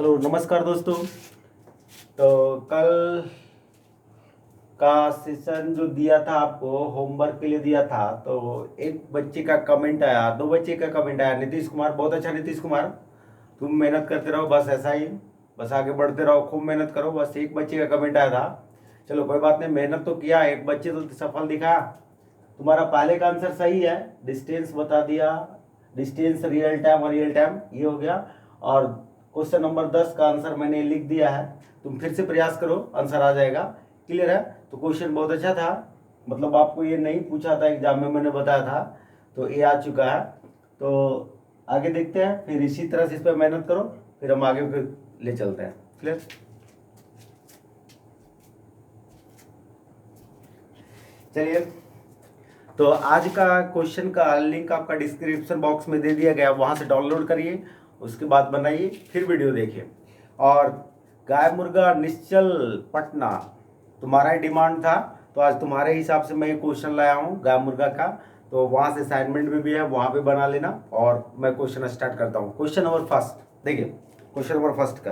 Hello नमस्कार दोस्तों। तो कल का सेशन जो दिया था आपको होमवर्क के लिए दिया था, तो एक बच्चे का कमेंट आया, दो बच्चे का कमेंट आया। नीतीश कुमार, बहुत अच्छा नीतीश कुमार, तुम मेहनत करते रहो, बस ऐसा ही, बस आगे बढ़ते रहो, खूब मेहनत करो। बस एक बच्चे का कमेंट आया था। चलो कोई बात नहीं, मेहनत तो किया, एक बच्चे तो सफल दिखा। तुम्हारा पहले का आंसर सही है, डिस्टेंस बता दिया, डिस्टेंस रियल टाइम और रियल टाइम ये हो गया। और क्वेश्चन नंबर 10 का आंसर मैंने लिख दिया है, तुम फिर से प्रयास करो, आंसर आ जाएगा। क्लियर है? तो क्वेश्चन बहुत अच्छा था, मतलब आपको ये नहीं पूछा था एग्जाम में, मैंने बताया था, तो ये आ चुका है। तो आगे देखते हैं, फिर इसी तरह से इस पर मेहनत करो, फिर हम आगे ले चलते हैं। क्लियर? चलिए, तो आज का क्वेश्चन का लिंक आपका डिस्क्रिप्शन बॉक्स में दे दिया गया, वहां से डाउनलोड करिए, उसके बाद बनाइए, फिर वीडियो देखिए। और गाय मुर्गा निश्चल पटना तुम्हारा ही डिमांड था, तो आज तुम्हारे हिसाब से मैं ये क्वेश्चन लाया हूँ गाय मुर्गा का। तो वहां से असाइनमेंट भी है, वहां पे बना लेना। और मैं क्वेश्चन स्टार्ट करता हूँ। क्वेश्चन नंबर फर्स्ट देखिए, क्वेश्चन नंबर फर्स्ट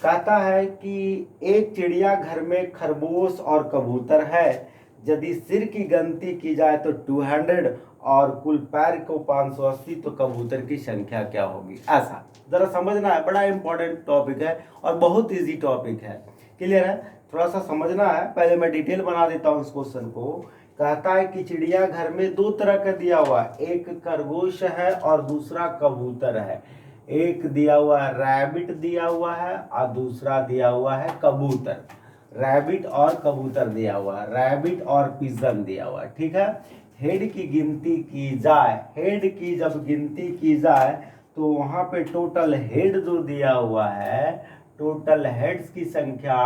कहता है कि एक चिड़िया घर में खरगोश और कबूतर है। यदि सिर की गिनती की जाए तो 200 और कुल पैर को 580, तो कबूतर की संख्या क्या होगी? ऐसा जरा समझना है, बड़ा इंपॉर्टेंट टॉपिक है और बहुत इजी टॉपिक है। क्लियर है? थोड़ा सा समझना है, पहले मैं डिटेल बना देता हूँ इस क्वेश्चन को। कहता है कि चिड़िया घर में दो तरह का दिया हुआ है, एक खरगोश है और दूसरा कबूतर है। एक दिया हुआ है रैबिट दिया हुआ है और दूसरा दिया हुआ है कबूतर। रैबिट और कबूतर दिया हुआ है, रैबिट और पिजन दिया हुआ है। ठीक है? हेड की गिनती की जाए, हेड की जब गिनती की जाए तो वहां पे टोटल हेड जो दिया हुआ है, टोटल हेड्स की संख्या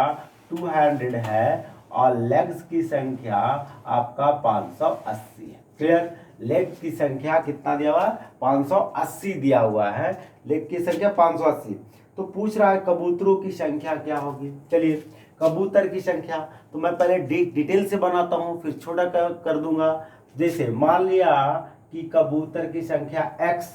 200 है और लेग्स की संख्या आपका 580 है। क्लियर? लेग की संख्या कितना दिया हुआ है? 580 दिया हुआ है, लेग की संख्या 580। तो पूछ रहा है कबूतरों की संख्या क्या होगी। चलिए, कबूतर की संख्या तो मैं पहले डिटेल से बनाता हूं, फिर छोटा कर दूंगा। जैसे मान लिया कि कबूतर की संख्या x,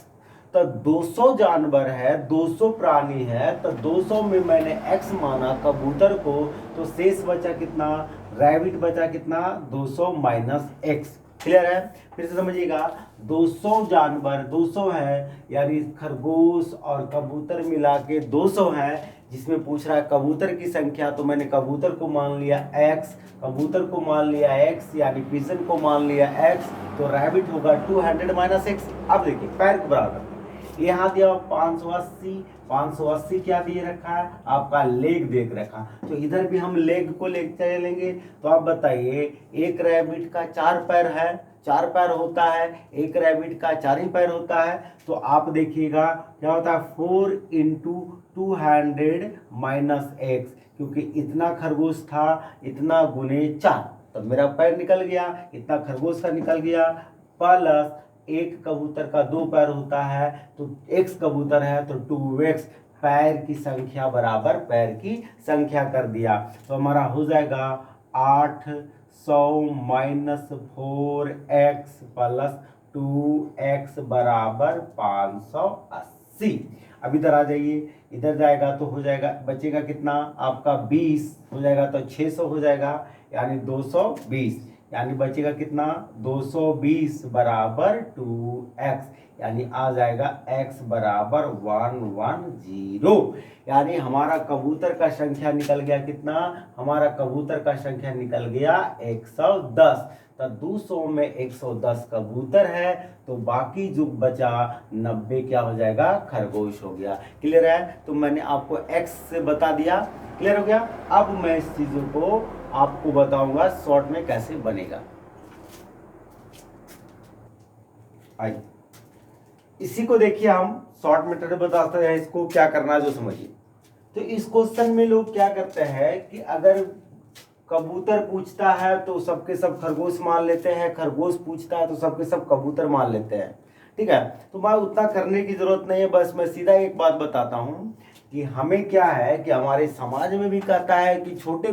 तो 200 जानवर है, 200 प्राणी है, तो 200 में मैंने x माना कबूतर को, तो शेष बचा कितना? रैबिट बचा कितना? 200 माइनस x। क्लियर है? फिर से समझिएगा, 200 जानवर 200 है, यानी खरगोश और कबूतर मिला के 200 है, जिसमें पूछ रहा है कबूतर की संख्या, तो मैंने कबूतर को मान लिया x, कबूतर को मान लिया x, यानी पिजन को मान लिया x, तो रैबिट होगा 200 माइनस x। अब देखिए पैर के बराबर, यहाँ दिया 580, 580 क्या दिए रखा है? आपका लेग देख रखा, तो इधर भी हम लेग को ले चलेंगे। तो आप बताइए, एक रैबिट का 4 पैर है, 4 पैर होता है, एक रैबिट का 4 ही पैर होता है। तो आप देखिएगा क्या होता है, 4 इंटू 200 माइनस एक्स, क्योंकि इतना खरगोश था, इतना गुने 4, तो मेरा पैर निकल गया, इतना खरगोश का निकल गया, प्लस एक कबूतर का 2 पैर होता है, तो x कबूतर है तो 2x, पैर की संख्या बराबर पैर की संख्या कर दिया। तो हमारा हो जाएगा 800 माइनस 4x प्लस 2x बराबर 580। अब इधर आ जाइए, इधर जाएगा तो हो जाएगा, बचेगा कितना आपका 20, हो जाएगा तो 600 हो जाएगा, यानी 220, यानी बचेगा कितना? 220 बराबर 2x, यानी आ जाएगा x बराबर 110। यानी हमारा कबूतर का संख्या निकल गया कितना? हमारा कबूतर का संख्या निकल गया 110। तो 200 में 110 कबूतर है, तो बाकी जो बचा 90 क्या हो जाएगा? खरगोश हो गया। क्लियर है? तो मैंने आपको x से बता दिया। क्लियर हो गया? अब मैं इस चीजों को आपको बताऊंगा शॉर्ट में कैसे बनेगा। आइए, इसी को देखिए, हम शॉर्ट मेथड बताते हैं, इसको क्या करना है जो समझिए। तो इस क्वेश्चन में लोग क्या करते हैं कि अगर कबूतर पूछता है तो सबके सब खरगोश मान लेते हैं, खरगोश पूछता है तो सबके सब कबूतर मान लेते हैं। ठीक है? तो मैं उतना करने की जरूरत नहीं है, बस मैं सीधा एक बात बताता हूं कि हमें क्या है कि हमारे समाज में भी कहता है कि छोटे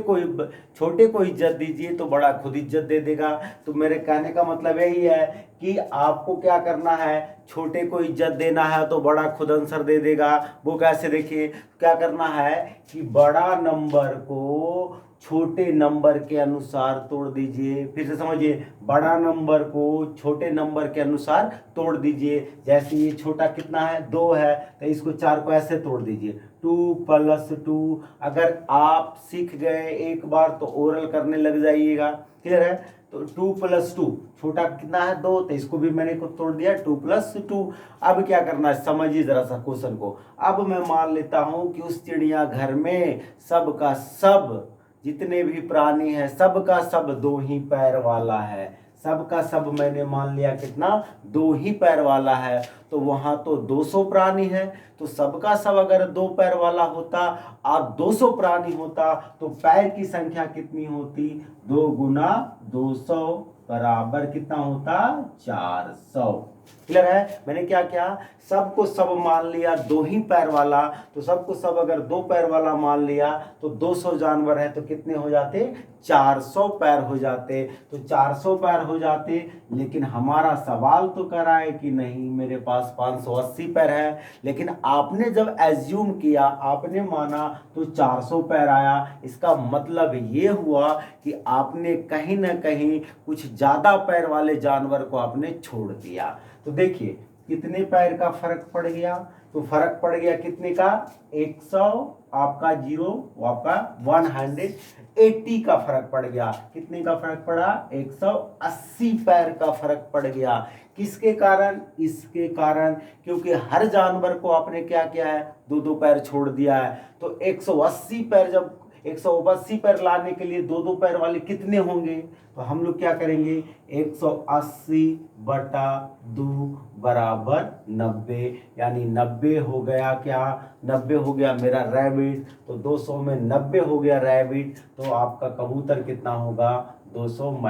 को इज्जत दीजिए तो बड़ा खुद इज्जत दे देगा। तो मेरे कहने का मतलब यही है कि आपको क्या करना है, छोटे को इज्जत देना है तो बड़ा खुद आंसर दे देगा। वो कैसे, देखिए क्या करना है कि बड़ा नंबर को छोटे नंबर के अनुसार तोड़ दीजिए। फिर से समझिए, बड़ा नंबर को छोटे नंबर के अनुसार तोड़ दीजिए। जैसे ये छोटा कितना है, 2 है, तो इसको 4 को ऐसे तोड़ दीजिए, 2 + 2। अगर आप सीख गए एक बार तो ओरल करने लग जाइएगा। क्लियर है? तो 2 + 2, छोटा कितना है 2, तो इसको भी मैंने को तोड़ दिया 2 + 2। अब क्या करना है, समझिए जरा सा क्वेश्चन को। अब मैं मान लेता हूं कि उस चिड़ियाघर में सब का सब जितने भी प्राणी हैं सब का सब 2 ही पैर वाला है। सब का सब मैंने मान लिया कितना, 2 ही पैर वाला है। तो वहां तो 200 प्राणी है, तो सबका सब अगर 2 पैर वाला होता और 200 प्राणी होता तो पैर की संख्या कितनी होती, 2 × 200 बराबर कितना होता, 400। क्लियर है? मैंने क्या किया, सबको सब मान लिया 2 ही पैर वाला, तो सबको सब अगर 2 पैर वाला मान लिया तो 200 जानवर है तो कितने हो जाते, 400 पैर हो जाते। तो 400 पैर हो जाते, लेकिन हमारा सवाल तो कर रहा है कि नहीं मेरे पास 580 पैर है। लेकिन आपने जब एज्यूम किया, आपने माना तो 400 पैर आया। इसका मतलब ये हुआ कि आपने कहीं ना कहीं कुछ ज्यादा पैर वाले जानवर को आपने छोड़ दिया। तो देखिए कितने पैर का फर्क पड़ गया, तो फर्क पड़ गया कितने का, 100 आपका 0 आपका 180 का फर्क पड़ गया। कितने का फर्क पड़ा, 180 पैर का फर्क पड़ गया। किसके कारण, इसके कारण क्योंकि हर जानवर को आपने क्या किया है, 2 पैर छोड़ दिया है। तो 180 पैर, जब 180 पैर लाने के लिए 2 पैर वाले कितने होंगे, तो हम लोग क्या करेंगे, 180/2 बराबर 90, यानी 90 हो गया क्या, 90 हो गया मेरा रैबिट। तो 200 में 90 हो गया रैबिट, तो आपका कबूतर कितना होगा, 200 -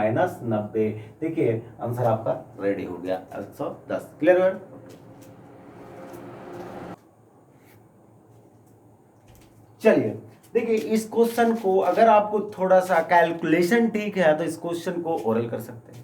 90। देखिए आंसर आपका रेडी हो गया, 110। क्लियर है? चलिए देखिए, इस क्वेश्चन को अगर आपको थोड़ा सा कैलकुलेशन ठीक है तो इस क्वेश्चन को ओरल कर सकते हैं,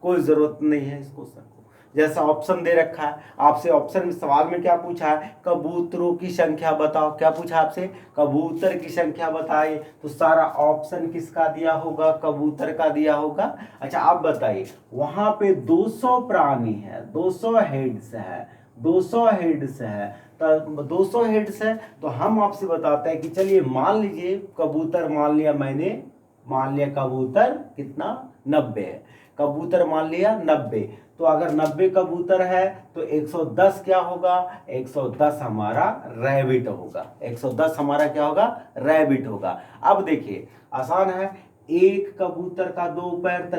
कोई जरूरत नहीं है इस क्वेश्चन को। जैसा ऑप्शन दे रखा है, आपसे ऑप्शन में सवाल में क्या पूछा है, कबूतरों की संख्या बताओ। क्या पूछा आपसे, कबूतर की संख्या बताइए। तो सारा ऑप्शन किसका दिया होगा, कबूतर का दिया होगा। अच्छा आप बताइए, वहां पे 200 प्राणी है, 200 हेड्स है, 200 हेड्स है, तो 200 हेड्स है। तो हम आपसे बताते हैं कि चलिए मान लीजिए कबूतर, मान लिया मैंने, मान लिया कबूतर कितना, 90 है। कबूतर मान लिया 90, तो अगर 90 कबूतर है तो 110 क्या होगा, 110 हमारा रैबिट होगा। 110 हमारा क्या होगा, रैबिट होगा। अब देखिए आसान है, एक कबूतर का 2 पैर, तो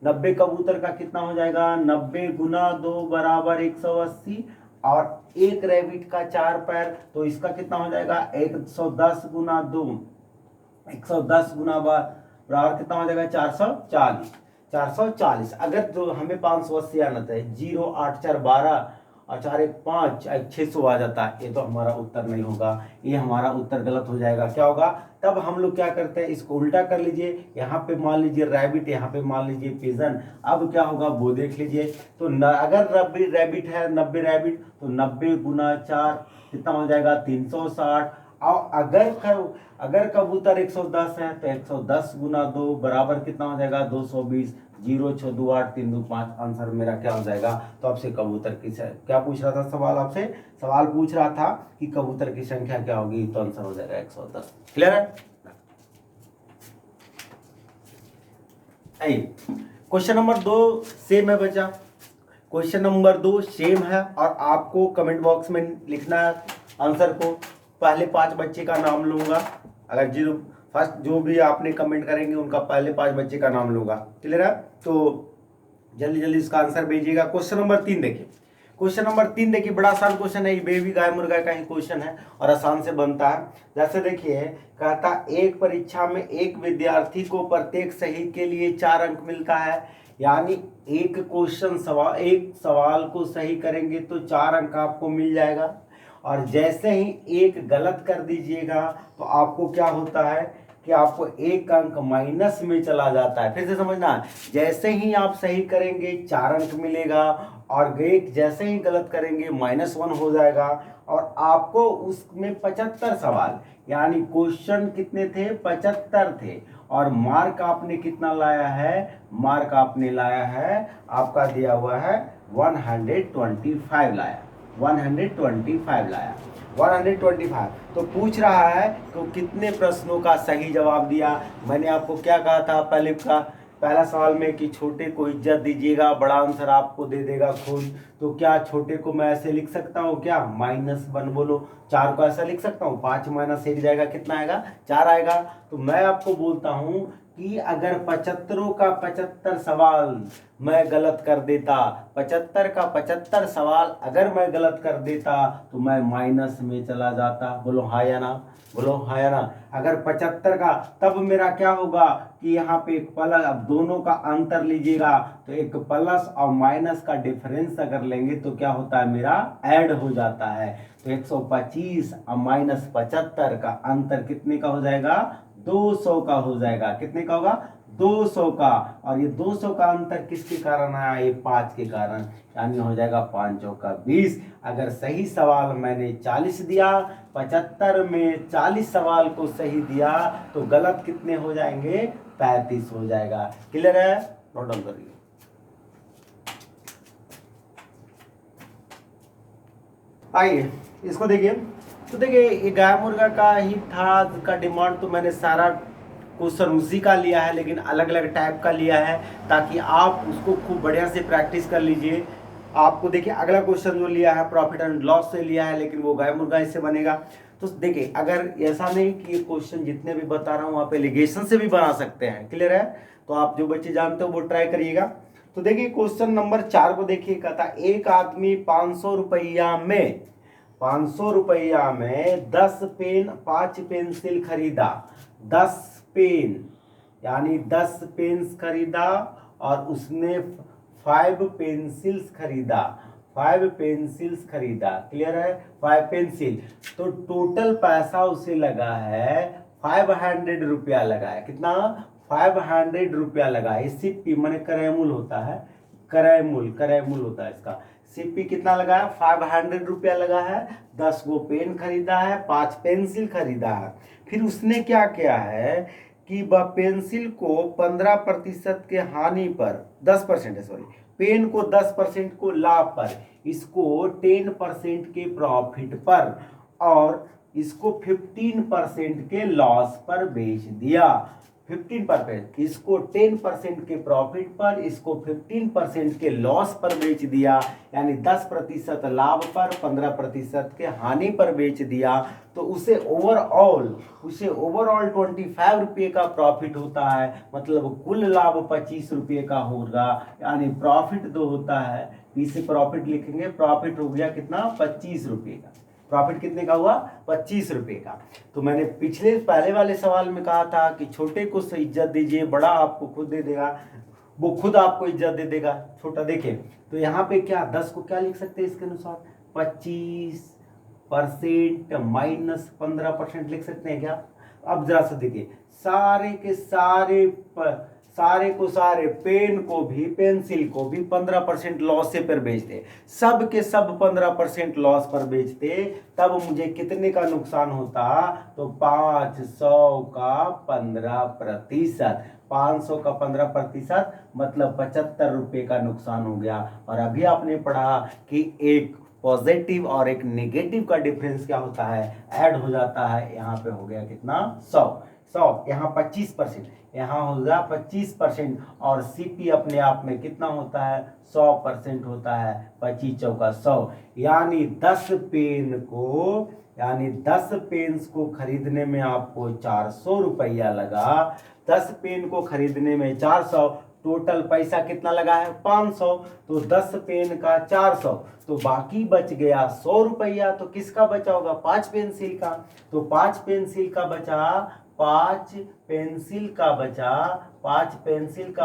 90 कबूतर का कितना हो जाएगा, 90 × 2 बराबर 180, और एक रैबिट का 4 पैर, तो इसका कितना हो जाएगा, 110 × 2, 110 × बराबर कितना हो जाएगा, 440। 440 अगर तो हमें 580 आना था, 0 8 4 12 और 4 1 5 600 आ जाता है। ये तो हमारा उत्तर नहीं होगा, ये हमारा उत्तर गलत हो जाएगा। क्या होगा, तब हम लोग क्या करते हैं, इसको उल्टा कर लीजिए। यहाँ पे मान लीजिए रैबिट, यहाँ पे मान लीजिए पिजन। अब क्या होगा वो देख लीजिए। तो अगर रैबिट है 90 रैबिट, तो 90 × 4 कितना हो जाएगा, 360। और अगर कबूतर 110 है तो 110 × 2 बराबर कितना हो जाएगा, 220। 0 6 2 8 3 2 5, आंसर मेरा क्या हो जाएगा। तो आपसे कबूतर की क्या पूछ रहा था सवाल, आपसे सवाल पूछ रहा था कि कबूतर की संख्या क्या होगी, तो आंसर हो जाएगा 110। क्लियर है? क्वेश्चन नंबर 2 सेम है बच्चा, क्वेश्चन नंबर 2 सेम है, और आपको कमेंट बॉक्स में लिखना है आंसर को। पहले 5 बच्चे का नाम लूंगा, अगर जो भी आपने कमेंट करेंगे उनका पहले 5 बच्चे का नाम लूंगा। क्लियर है? तो जल्दी जल्दी इसका आंसर भेजिएगा। क्वेश्चन नंबर 3 देखिए, क्वेश्चन नंबर 3 देखिए, बड़ा आसान क्वेश्चन है, ये बेबी गाय मुर्गा का ही क्वेश्चन है और आसान से बनता है। जैसे देखिए, कहता एक परीक्षा में एक विद्यार्थी को प्रत्येक सही के लिए 4 अंक मिलता है, यानी एक सवाल को सही करेंगे तो 4 अंक आपको मिल जाएगा। और जैसे ही एक गलत कर दीजिएगा तो आपको क्या होता है कि आपको एक अंक माइनस में चला जाता है। फिर से समझना, जैसे ही आप सही करेंगे 4 अंक मिलेगा और एक जैसे ही गलत करेंगे -1 हो जाएगा। और आपको उसमें 75 सवाल, यानी क्वेश्चन कितने थे, 75 थे, और मार्क आपने कितना लाया है, मार्क आपने लाया है, आपका दिया हुआ है 125 लाया, 125 लाया, 125। तो पूछ रहा है तो कितने प्रश्नों का सही जवाब दिया। मैंने आपको क्या कहा था पहला सवाल में कि छोटे को इज्जत दीजिएगा, बड़ा आंसर आपको दे देगा खुद। तो क्या छोटे को मैं ऐसे लिख सकता हूँ क्या, -1 बोलो। 4 को ऐसा लिख सकता हूँ, 5 - 1 जाएगा, कितना आएगा, 4 आएगा। तो मैं आपको बोलता हूँ कि अगर 75 का 75 सवाल मैं गलत कर देता, 75 का 75 सवाल अगर मैं गलत कर देता तो मैं माइनस में चला जाता। बोलो हाँ या ना, बोलो हाँ या ना। अगर 75 का, तब मेरा क्या होगा कि यहाँ पे एक प्लस, अब दोनों का अंतर लीजिएगा तो एक प्लस और माइनस का डिफरेंस अगर लेंगे तो क्या होता है, मेरा ऐड हो जाता है। तो 125 और -75 का अंतर कितने का हो जाएगा, 200 का हो जाएगा। कितने का होगा, 200 का। और ये 200 का अंतर किसके कारण आया, ये 5 के कारण, यानी हो जाएगा 5 चौका 20। अगर सही सवाल मैंने 40 दिया, 75 में 40 सवाल को सही दिया तो गलत कितने हो जाएंगे, 35 हो जाएगा। क्लियर है, नोट डाउन करिए। आइए इसको देखिए। तो देखिए ये गाय मुर्गा का ही था का डिमांड, तो मैंने सारा क्वेश्चन उसी का लिया है, लेकिन अलग अलग टाइप का लिया है ताकि आप उसको खूब बढ़िया से प्रैक्टिस कर लीजिए। आपको देखिए अगला क्वेश्चन जो लिया है प्रॉफिट एंड लॉस से लिया है, लेकिन वो गाय मुर्गा इससे बनेगा। तो देखिए अगर ऐसा नहीं कि ये क्वेश्चन जितने भी बता रहा हूँ आप एलिगेशन से भी बना सकते हैं। क्लियर है, तो आप जो बच्चे जानते हो वो ट्राई करिएगा। तो देखिए क्वेश्चन नंबर 4 को देखिए, कहता एक आदमी 500 रुपया में 500 रुपया में 10 पेन 5 पेंसिल खरीदा, 10 पेन यानी 10 पेन्स खरीदा और उसने 5 पेंसिल्स खरीदा, 5 पेंसिल्स खरीदा। क्लियर है, 5 पेंसिल। तो टोटल पैसा उसे लगा है 500 रुपया लगा है। कितना, 500 रुपया लगा है। सिप्पी माने क्रयमूल होता है, क्रयमूल होता है इसका। सिप्पी कितना लगा है, 500 रुपया लगा है। 10 गो पेन खरीदा है, 5 पेंसिल खरीदा है। फिर उसने क्या किया है कि वह पेंसिल को 15% के हानि पर, 10% है सॉरी, पेन को 10% को लाभ पर, इसको 10% के प्रॉफिट पर और इसको 15% के लॉस पर बेच दिया। 15%, इसको 10% के प्रॉफिट पर, इसको 15% के लॉस पर बेच दिया, यानी 10% लाभ पर 15% के हानि पर बेच दिया। तो उसे ओवरऑल 25 रुपये का प्रॉफिट होता है, मतलब कुल लाभ 25 रुपये का होगा, यानी प्रॉफिट जो होता है, इसे प्रॉफिट लिखेंगे, प्रॉफिट हो गया कितना, 25 रुपये का। प्रॉफिट कितने का हुआ, 25 रुपये का। तो मैंने पहले वाले सवाल में कहा था कि छोटे को इज्जत दीजिए, बड़ा आपको खुद दे देगा, वो खुद आपको इज्जत दे देगा। छोटा देखिए, तो यहाँ पे क्या 10 को क्या लिख सकते हैं इसके अनुसार, 25% -15% लिख सकते हैं क्या। अब जरा सा देखिए, सारे के सारे पेन को भी पेंसिल को भी 15% लॉस से पर बेचते, सब के सब 15% लॉस पर बेचते, तब मुझे कितने का नुकसान होता, तो 500 का 15%, 500 का 15% मतलब 75 रुपये का नुकसान हो गया। और अभी आपने पढ़ा कि एक पॉजिटिव और एक नेगेटिव का डिफरेंस क्या होता है, ऐड हो जाता है। यहाँ पे हो गया कितना, 100, यहाँ 25%, यहाँ हो गया 25%, और सीपी अपने आप में कितना होता है, 100% होता है। 25 चौका 100, यानी 10 पेन्स को खरीदने में आपको 400 रुपया लगा। 10 पेन को खरीदने में 400, टोटल पैसा कितना लगा है, 500। तो 10 पेन का 400, तो बाकी बच गया 100 रुपया। तो किसका बचा होगा, 5 पेंसिल का। तो 5 पेंसिल का बचा 5 पेंसिल का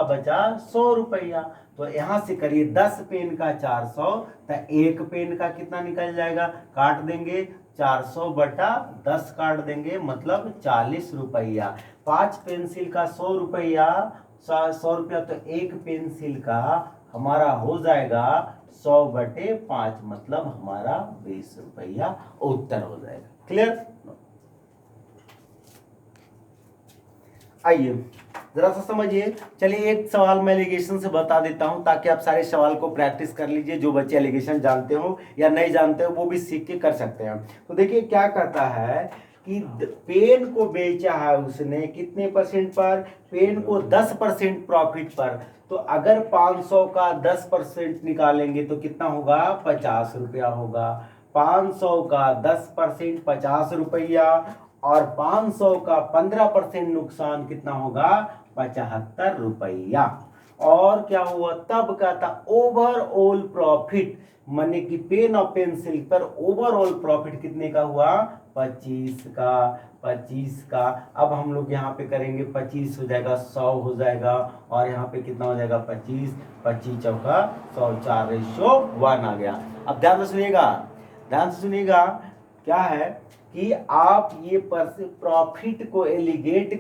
बचा 100 रुपया। तो यहाँ से करिए 10 पेन का 400, तो एक पेन का कितना निकल जाएगा, काट देंगे 400 बटा 10 काट देंगे, मतलब 40 रुपया। 5 पेंसिल का 100 रुपया, 100 रुपया, तो एक पेंसिल का हमारा हो जाएगा 100 बटे 5, मतलब हमारा 20 रुपया उत्तर हो जाएगा। क्लियर? आइए जरा सा समझिए। चलिए एक सवाल मैं एलिगेशन से बता देता हूं ताकि आप सारे सवाल को प्रैक्टिस कर लीजिए। जो बच्चे एलिगेशन जानते हो या नहीं जानते हो वो भी सीख के कर सकते हैं। तो देखिए क्या कहता है कि पेन को बेचा है उसने कितने परसेंट पर, पेन को 10% प्रॉफिट पर। तो अगर 500 का 10% निकालेंगे तो कितना होगा, 50 रुपया होगा। 500 का 10% 50 रुपया, और 500 का 15% नुकसान कितना होगा, 75 रुपया। और क्या हुआ, तब कहता ओवरऑल प्रॉफिट, माने कि पेन और पेंसिल पर ओवरऑल प्रॉफिट कितने का हुआ, 25 का। अब हम लोग यहाँ पे करेंगे 25 हो जाएगा, 100 हो जाएगा, और यहाँ पे कितना हो जाएगा 25 चौका 100, 4:1 आ गया। अब ध्यान से सुनिएगा क्या है कि आप ये प्रॉफिट को एलिगेट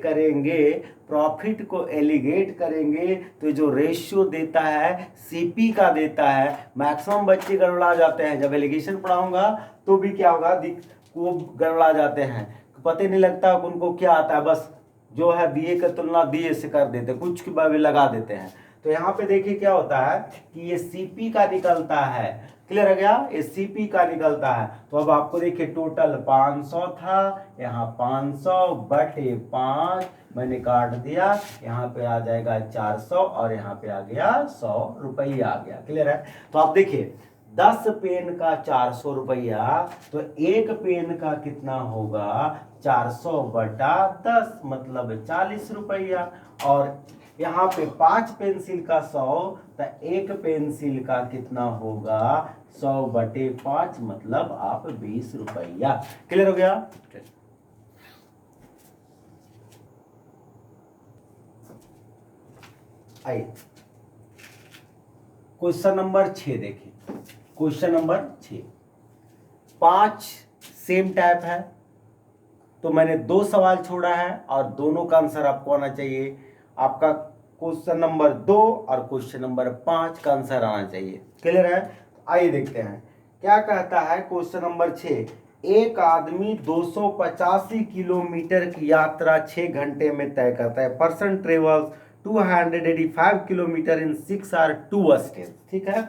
करेंगे तो जो रेशियो देता है सीपी का देता है। मैक्सिमम बच्चे गड़बड़ा जाते हैं, जब एलिगेशन पढ़ाऊंगा तो भी क्या होगा, वो गड़बड़ा जाते हैं, पता नहीं लगता उनको क्या आता है, बस जो है बीए का तुलना बीए से कर देते, कुछ की भी लगा देते हैं। तो यहाँ पे देखिए क्या होता है कि ये सीपी का निकलता है। क्लियर हो गया, ये सीपी का निकलता है। तो अब आपको देखिए टोटल 500 था, यहाँ 500 बटे 5 मैंने काट दिया, यहाँ पे आ जाएगा 400, और यहाँ पे आ गया 100 रुपया आ गया। क्लियर है? तो आप देखिए 10 पेन का 400 रुपया, तो एक पेन का कितना होगा, 400 बटा 10 मतलब 40 रुपया। और यहाँ पे 5 पेंसिल का 100, तो एक पेंसिल का कितना होगा, 100 बटे 5 मतलब आप 20 रुपया। क्लियर हो गया? आइए क्वेश्चन नंबर 6 देखिए। क्वेश्चन नंबर 6, 5 सेम टाइप है, तो मैंने 2 सवाल छोड़ा है और दोनों का आंसर आपको आना चाहिए। आपका क्वेश्चन नंबर 2 और क्वेश्चन नंबर 5 का आंसर आना चाहिए। क्लियर है? आइए देखते हैं क्या कहता है। क्वेश्चन नंबर 6, एक आदमी 285 किलोमीटर की यात्रा 6 घंटे में तय करता है। Person travels 285 kilometre in 6 hour 2 stage. ठीक है,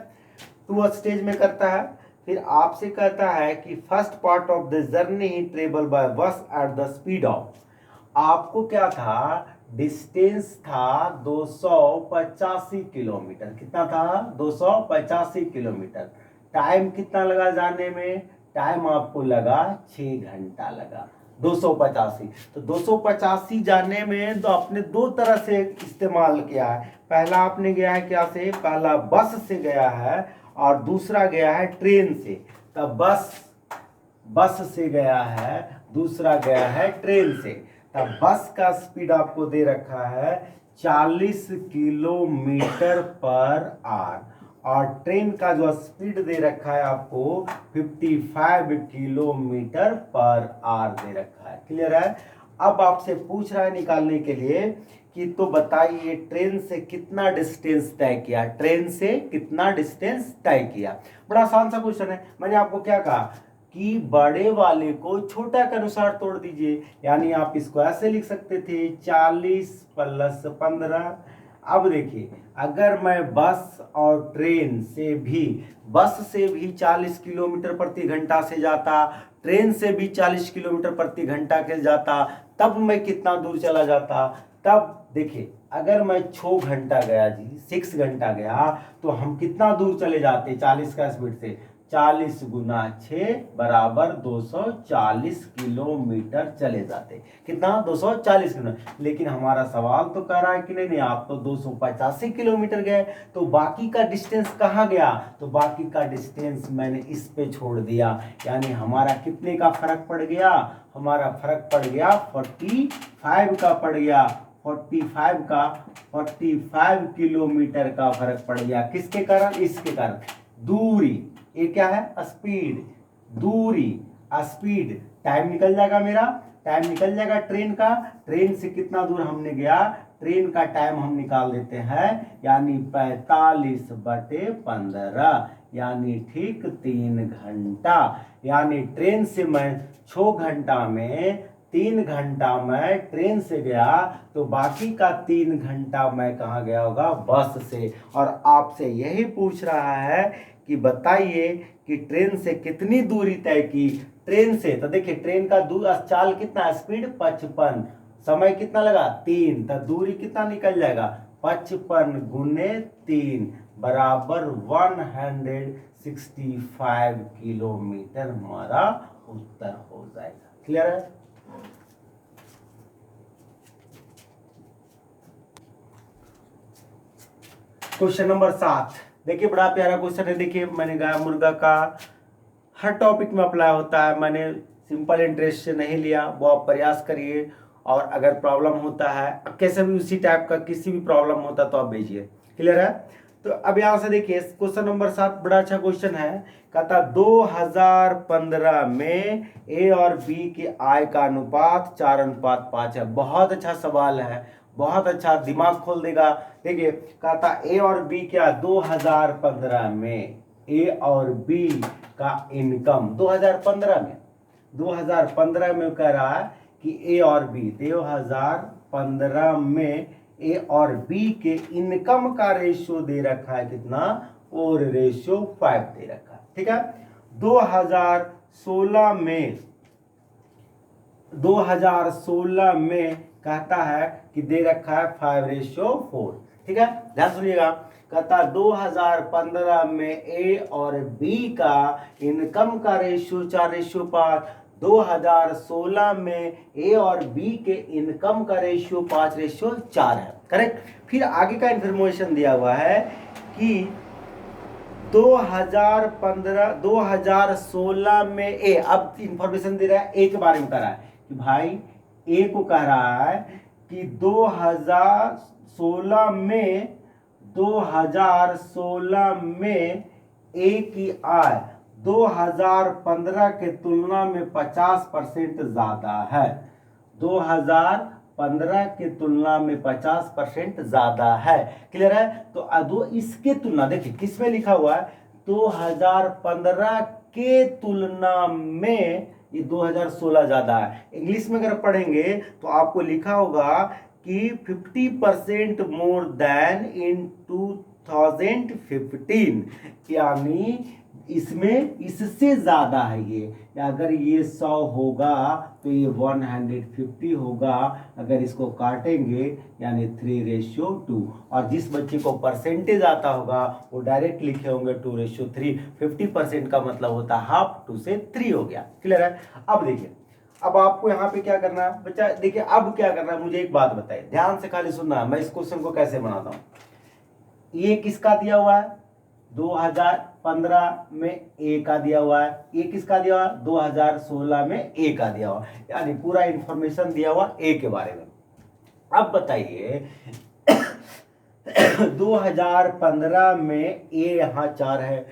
2 स्टेज में करता है। फिर आपसे कहता है कि first part of the journey he travel by बस एट द स्पीड ऑफ, आपको क्या था, डिस्टेंस था 285 किलोमीटर। कितना था, 285 किलोमीटर। टाइम कितना लगा जाने में, टाइम आपको लगा 6 घंटा लगा। 285, तो 285 जाने में तो आपने 2 तरह से इस्तेमाल किया है। पहला आपने गया है क्या से, पहला बस से गया है और दूसरा गया है ट्रेन से। तब बस से गया है, दूसरा गया है ट्रेन से। तब बस का स्पीड आपको दे रखा है 40 किलोमीटर पर आवर, और ट्रेन का जो स्पीड दे रखा है आपको 55 किलोमीटर पर आवर दे रखा है। क्लियर है? अब आपसे पूछ रहा है निकालने के लिए कि तो बताइए ट्रेन से कितना डिस्टेंस तय किया, ट्रेन से कितना डिस्टेंस तय किया। बड़ा आसान सा क्वेश्चन है। मैंने आपको क्या कहा कि बड़े वाले को छोटा के अनुसार तोड़ दीजिए, यानी आप इसको ऐसे लिख सकते थे 40 + 15। अब देखिए अगर मैं बस और ट्रेन से भी, बस से भी 40 किलोमीटर प्रति घंटा से जाता, ट्रेन से भी 40 किलोमीटर प्रति घंटा के जाता, तब मैं कितना दूर चला जाता। तब देखिए अगर मैं 6 घंटा गया जी, 6 घंटा गया, तो हम कितना दूर चले जाते 40 का स्पीड से, 40 गुना 6 बराबर 240 किलोमीटर चले जाते। कितना? 240 किलोमीटर। लेकिन हमारा सवाल तो कह रहा है कि नहीं नहीं आप तो 285 किलोमीटर गए, तो बाकी का डिस्टेंस कहाँ गया? तो बाकी का डिस्टेंस मैंने इस पे छोड़ दिया, यानी हमारा कितने का फर्क पड़ गया? हमारा फर्क पड़ गया 45 का पड़ गया, 45 किलोमीटर का फर्क पड़ गया। किसके कारण? इसके कारण। दूरी, ये क्या है? स्पीड। दूरी, स्पीड। टाइम निकल जाएगा मेरा, टाइम निकल जाएगा ट्रेन का। ट्रेन से कितना दूर हमने गया, ट्रेन का टाइम हम निकाल देते हैं, यानी 45/15, यानी ठीक 3 घंटा। यानी ट्रेन से मैं 6 घंटा में 3 घंटा मैं ट्रेन से गया, तो बाकी का 3 घंटा मैं कहाँ गया होगा? बस से। और आपसे यही पूछ रहा है कि बताइए कि ट्रेन से कितनी दूरी तय की? ट्रेन से तो देखिए ट्रेन का चाल कितना, स्पीड 55, समय कितना लगा? 3, तो दूरी कितना निकल जाएगा? 55 गुने 3 बराबर 165 किलोमीटर हमारा उत्तर हो जाएगा। क्लियर है? क्वेश्चन नंबर 7 देखिए, बड़ा प्यारा क्वेश्चन है। देखिए मैंने गाय मुर्गा का हर टॉपिक में अप्लाई होता है, मैंने सिंपल इंटरेस्ट से नहीं लिया, वो आप प्रयास करिए। और अगर प्रॉब्लम होता है कैसे भी उसी टाइप का किसी भी प्रॉब्लम होता तो आप भेजिए। क्लियर है? तो अब यहाँ से देखिए क्वेश्चन नंबर 7 बड़ा अच्छा क्वेश्चन है। कहता 2015 में ए और बी के आय का अनुपात 4:5 है। बहुत अच्छा सवाल है, बहुत अच्छा, दिमाग खोल देगा। देखिए कहता ए और बी क्या 2015 में ए और बी का इनकम 2015 में कह रहा है कि ए और बी 2015 में ए और बी के इनकम का रेशियो दे रखा है कितना? और रेशियो 5 दे रखा है। ठीक है? 2016 में कहता है कि दे रखा है 5:4। ठीक है, ध्यान सुनिएगा। कहता 2015 में ए और बी का इनकम का रेशियो 4:5। 2016 में ए और बी के इनकम का रेशियो 5:4 है। करेक्ट? फिर आगे का इंफॉर्मेशन दिया हुआ है कि 2016 में ए, अब इंफॉर्मेशन दे रहा है ए के बारे में, कह रहा है कि भाई ए को कह रहा है कि 2016 में ए की आय 2015 के तुलना में 50% ज्यादा है। 2015 के तुलना में 50% ज्यादा है। क्लियर है? तो इसके तुलना देखिए किस में लिखा हुआ है? 2015 के तुलना में ये 2016 ज्यादा है। इंग्लिश में अगर पढ़ेंगे तो आपको लिखा होगा कि 50% मोर देन इन 2015, यानी इसमें इससे ज्यादा है ये। अगर ये 100 होगा तो ये 150 होगा। अगर इसको काटेंगे यानी 3:2। और जिस बच्चे को परसेंटेज आता होगा वो डायरेक्ट लिखे होंगे 2:3। 50% का मतलब होता है हाफ, 2 से 3 हो गया। क्लियर है? अब देखिए, अब आपको यहाँ पे क्या करना है बच्चा? देखिए अब क्या करना है, मुझे एक बात बताइए, ध्यान से खाली सुनना है। मैं इस क्वेश्चन को कैसे बनाता हूँ। ये किसका दिया हुआ है? 2015 में ए का दिया हुआ है। ये किसका दिया हुआ है? 2016 में ए का दिया हुआ है, यानी पूरा इंफॉर्मेशन दिया हुआ ए के बारे में। अब बताइए 2015 में ए यहाँ 4 है,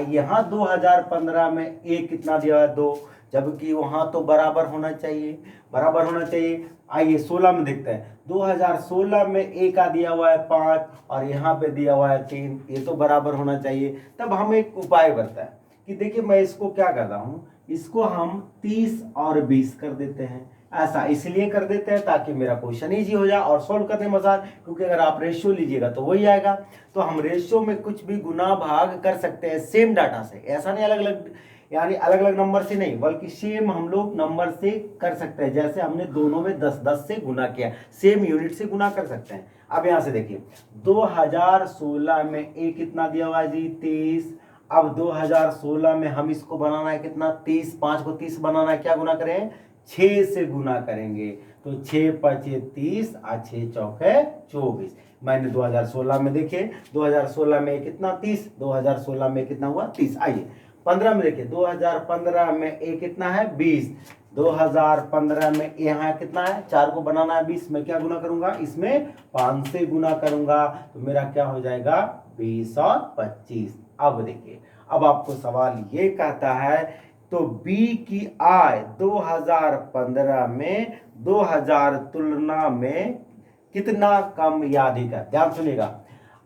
यहाँ 2015 में ए कितना दिया हुआ है? 2, जबकि वहां तो बराबर होना चाहिए, बराबर होना चाहिए। आइए 16 में देखते हैं। 2016 में ए का दिया हुआ है 5 और यहाँ पे दिया हुआ है 3, ये तो बराबर होना चाहिए। तब हम एक उपाय करता है कि देखिए मैं इसको क्या करता हूँ, इसको हम 30 और 20 कर देते हैं। ऐसा इसलिए कर देते हैं ताकि मेरा क्वेश्चन ईजी हो जाए और सॉल्व करने में आसान, क्योंकि अगर आप रेशियो लीजिएगा तो वही आएगा। तो हम रेशियो में कुछ भी गुना भाग कर सकते हैं सेम डाटा से, ऐसा नहीं अलग अलग, यानी अलग अलग नंबर से नहीं, बल्कि सेम हम लोग नंबर से कर सकते हैं। जैसे हमने दोनों में 10-10 से गुना किया, सेम यूनिट से गुना कर सकते हैं। अब यहां से देखिए 2016 में ए कितना दिया हुआ है जी? 23, अब 2016 में हम इसको बनाना है कितना, 30, 5 को 30 बनाना है, क्या गुना करें, 6 से गुना करेंगे। तो 6 पचे 30 और 6 चौके 24। मैंने 2016 में देखिए, 2016 में कितना 30, 2016 में कितना हुआ 30। आइए 15 में देखिए, 2015 में ए कितना है 20, 2015 में यहाँ कितना है, 4 को बनाना है 20 में क्या गुना करूंगा, इसमें 5 से गुना करूंगा, तो मेरा क्या हो जाएगा 20 और 25। अब देखिए, अब आपको सवाल ये कहता है तो बी की आय 2015 में 2000 तुलना में कितना कम या अधिक है। ध्यान सुनिएगा,